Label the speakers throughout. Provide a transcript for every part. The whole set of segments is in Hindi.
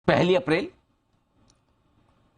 Speaker 1: पहली अप्रैल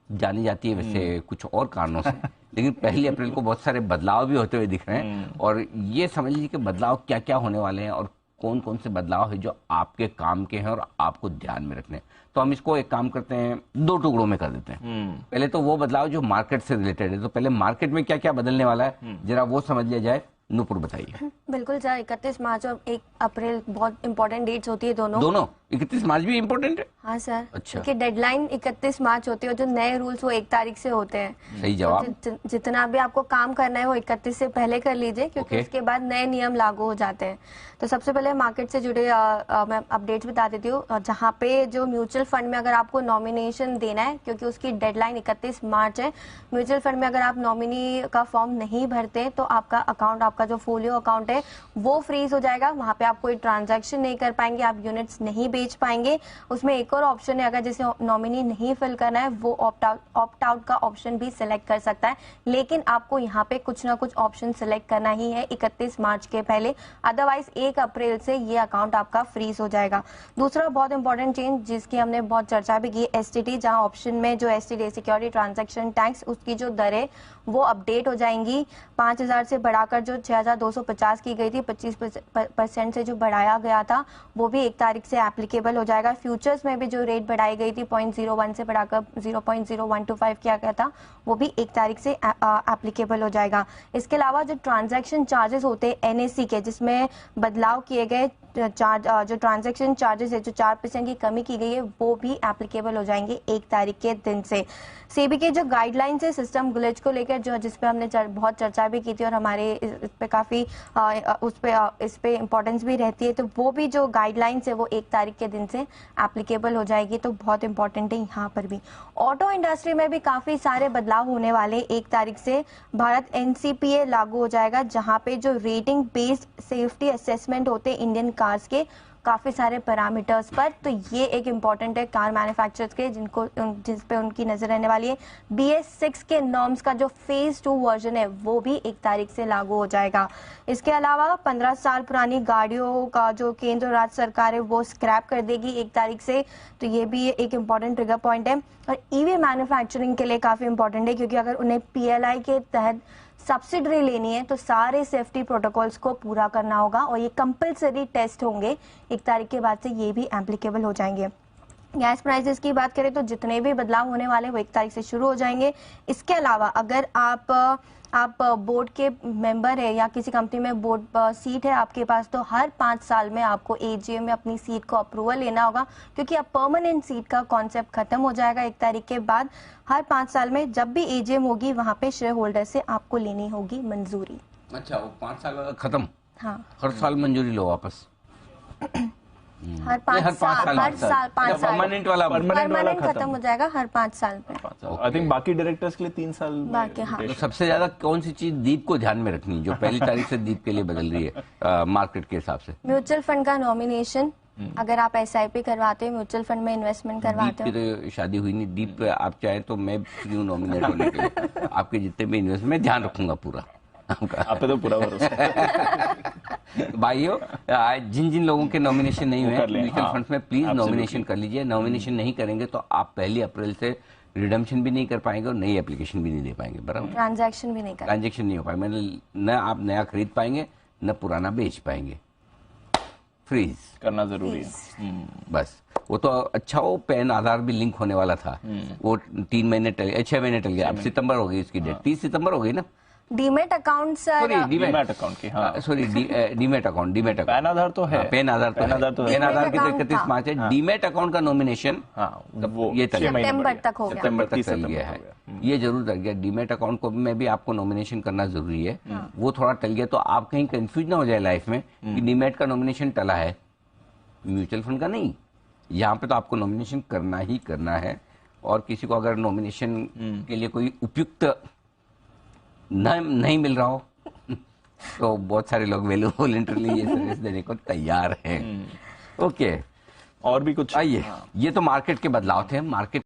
Speaker 1: जानी जाती है वैसे कुछ और कारणों से, लेकिन पहली अप्रैल को बहुत सारे बदलाव भी होते हुए दिख रहे हैं। और ये समझ लीजिए कि बदलाव क्या क्या होने वाले हैं और कौन कौन से बदलाव है जो आपके काम के हैं और आपको ध्यान में रखने हैं। तो हम इसको एक काम करते हैं, दो टुकड़ों में कर देते हैं। पहले तो वो बदलाव जो मार्केट से रिलेटेड है, तो पहले मार्केट में क्या क्या बदलने वाला है जरा वो समझ लिया जाए। नूपुर बताइए।
Speaker 2: बिल्कुल सर, 31 मार्च और 1 अप्रैल बहुत इंपॉर्टेंट डेट्स होती है दोनों।
Speaker 1: 31 मार्च भी इम्पोर्टेंट है?
Speaker 2: हाँ सर।
Speaker 1: अच्छा।
Speaker 2: क्योंकि डेडलाइन 31 मार्च होती है और जो नए रूल्स वो 1 तारीख से होते हैं।
Speaker 1: सही जवाब।
Speaker 2: तो जितना भी आपको काम करना है वो 31 से पहले कर लीजिए, क्योंकि उसके बाद नए नियम लागू हो जाते हैं। तो सबसे पहले मार्केट से जुड़े मैं अपडेट्स बता देती हूँ। जहाँ पे जो म्यूचुअल फंड में अगर आपको नॉमिनेशन देना है, क्योंकि उसकी डेडलाइन 31 मार्च है, म्यूचुअल फंड में अगर आप नॉमिनी का फॉर्म नहीं भरते तो आपका अकाउंट, आपका जो फोलियो अकाउंट है वो फ्रीज हो जाएगा। वहाँ पे आप कोई ट्रांजैक्शन नहीं कर पाएंगे, आप यूनिट्स नहीं बेच पाएंगे। उसमें एक और ऑप्शन है, अगर जिसे नॉमिनी नहीं फिल करना है वो ऑप्ट आउट का ऑप्शन भी सिलेक्ट कर सकता है, लेकिन आपको यहाँ पे कुछ ना कुछ ऑप्शन सिलेक्ट करना ही है 31 मार्च के पहले, अदरवाइज 1 अप्रैल से ये अकाउंट आपका फ्रीज हो जाएगा। दूसरा बहुत इंपॉर्टेंट चेंज जिसकी हमने बहुत चर्चा भी की, एसटीटी, जहाँ ऑप्शन में जो एसटीटी सिक्योरिटी ट्रांजैक्शन टैक्स उसकी जो दरें वो अपडेट हो जाएंगी। 5,000 से बढ़ाकर जो 6,250 की गई थी, 25% से जो बढ़ाया गया था वो भी 1 तारीख से एप्लीकेबल हो जाएगा। फ्यूचर्स में भी जो रेट बढ़ाई गई थी 0.01 से बढ़ाकर 0.0125 किया गया था, वो भी 1 तारीख से एप्लीकेबल हो जाएगा। इसके अलावा जो ट्रांजैक्शन चार्जेस होते हैं एनएससी के, जिसमें बदलाव किए गए जो ट्रांजैक्शन चार्जेस है, जो 4% की कमी की गई है, वो भी एप्लीकेबल हो जाएंगे 1 तारीख के दिन से। सेबी के जो गाइडलाइंस है सिस्टम ग्लिच को लेकर, जो जिस पे हमने बहुत चर्चा भी की थी और हमारे इस पे काफी इस पे इम्पोर्टेंस भी रहती है, तो वो भी जो गाइडलाइंस है वो 1 तारीख के दिन से एप्लीकेबल हो जाएगी। तो बहुत इंपॉर्टेंट है यहाँ पर भी। ऑटो इंडस्ट्री में भी काफी सारे बदलाव होने वाले। 1 तारीख से भारत एनसीपीए लागू हो जाएगा, जहाँ पे जो रेटिंग बेस्ड सेफ्टी असेसमेंट होते हैं इंडियन कार्स के काफी सारे पैरामीटर्स पर, तो ये एक इम्पॉर्टेंट है कार मैन्युफैक्चरर्स के, जिस पे उनकी नजर रहने वाली है। BS6 के नॉर्म्स का जो फेज 2 वर्जन है वो भी 1 तारीख से लागू हो जाएगा। इसके अलावा 15 साल पुरानी गाड़ियों का जो केंद्र और राज्य सरकार है वो स्क्रैप कर देगी 1 तारीख से, तो ये भी एक इम्पॉर्टेंट ट्रिगर पॉइंट है। और ईवी मैन्युफैक्चरिंग के लिए काफी इंपॉर्टेंट है, क्योंकि अगर उन्हें PLI के तहत सब्सिडी लेनी है तो सारे सेफ्टी प्रोटोकॉल्स को पूरा करना होगा और ये कंपलसरी टेस्ट होंगे। 1 तारीख के बाद से ये भी एप्लीकेबल हो जाएंगे। गैस प्राइसेस की बात करें तो जितने भी बदलाव होने वाले वो 1 तारीख से शुरू हो जाएंगे। इसके अलावा अगर आप बोर्ड के मेंबर है या किसी कंपनी में बोर्ड सीट है आपके पास, तो हर 5 साल में आपको AGM में अपनी सीट को अप्रूवल लेना होगा, क्योंकि अब परमानेंट सीट का कॉन्सेप्ट खत्म हो जाएगा 1 तारीख के बाद। हर 5 साल में जब भी AGM होगी वहां पे शेयर होल्डर से आपको लेनी होगी मंजूरी।
Speaker 1: अच्छा, वो 5 साल बाद खत्म?
Speaker 2: हाँ,
Speaker 1: हर साल मंजूरी लो वापस?
Speaker 2: हर 5 साल
Speaker 1: परमानेंट वाला
Speaker 2: परमानेंट खत्म हो जाएगा हर 5 साल में।
Speaker 3: आई थिंक बाकी डायरेक्टर्स के लिए 3 साल
Speaker 2: बाकी। हाँ,
Speaker 1: तो सबसे ज्यादा कौन सी चीज दीप को ध्यान में रखनी जो पहली तारीख से दीप के लिए बदल रही है मार्केट के हिसाब से?
Speaker 2: म्यूचुअल फंड का नॉमिनेशन, अगर आप SIP करवाते हो, म्यूचुअल फंड में इन्वेस्टमेंट करवाते हो।
Speaker 1: दीप की तो शादी हुई नहीं। दीप आप चाहे तो मैं क्यों नॉमिनेट होने के लिए, आपके जितने भी इन्वेस्टमेंट में ध्यान रखूंगा पूरा।
Speaker 3: आप पे तो पूरा भरोसा।
Speaker 1: भाइयों, जिन जिन लोगों के नॉमिनेशन नहीं हुए म्यूचुअल फंड्स में, प्लीज नॉमिनेशन कर लीजिए। नॉमिनेशन नहीं करेंगे तो आप 1 अप्रैल से रिडम्पशन भी नहीं कर पाएंगे और नई एप्लीकेशन भी नहीं दे पाएंगे, बराबर?
Speaker 2: ट्रांजैक्शन भी नहीं
Speaker 1: हो पाएगा, मतलब न आप नया खरीद पाएंगे न पुराना बेच पाएंगे। फ्रीज
Speaker 3: करना जरूरी है।
Speaker 1: बस। वो तो अच्छा, वो पैन आधार भी लिंक होने वाला था, वो 3 महीने टल गया, 6 महीने टल गया। अब सितंबर हो गई इसकी डेट, 30 सितंबर हो गई ना।
Speaker 2: डीमेट अकाउंट
Speaker 3: डीमेट अकाउंट की, हाँ
Speaker 1: सॉरी, डीमेट अकाउंट
Speaker 3: पैन आधार तो है,
Speaker 1: पैन आधार की तो 31 मार्च है। डीमेट अकाउंट का नॉमिनेशन
Speaker 3: वो
Speaker 1: ये
Speaker 2: सितंबर तक हो गया,
Speaker 1: सितंबर तक चल गया है। ये जरूर चल गया। डीमेट अकाउंट को में भी आपको नॉमिनेशन करना जरूरी है। वो थोड़ा टल गया, तो आप कहीं कंफ्यूज ना हो जाए लाइफ में कि डीमेट का नॉमिनेशन टला है, म्यूचुअल फंड का नहीं। यहाँ पे तो आपको नॉमिनेशन करना ही करना है। और किसी को अगर नॉमिनेशन के लिए कोई उपयुक्त नहीं मिल रहा हो तो बहुत सारे लोग वॉलंटरली ये सर्विस देने को तैयार हैं। ओके,
Speaker 3: और भी कुछ
Speaker 1: आइए, ये तो मार्केट के बदलाव थे। मार्केट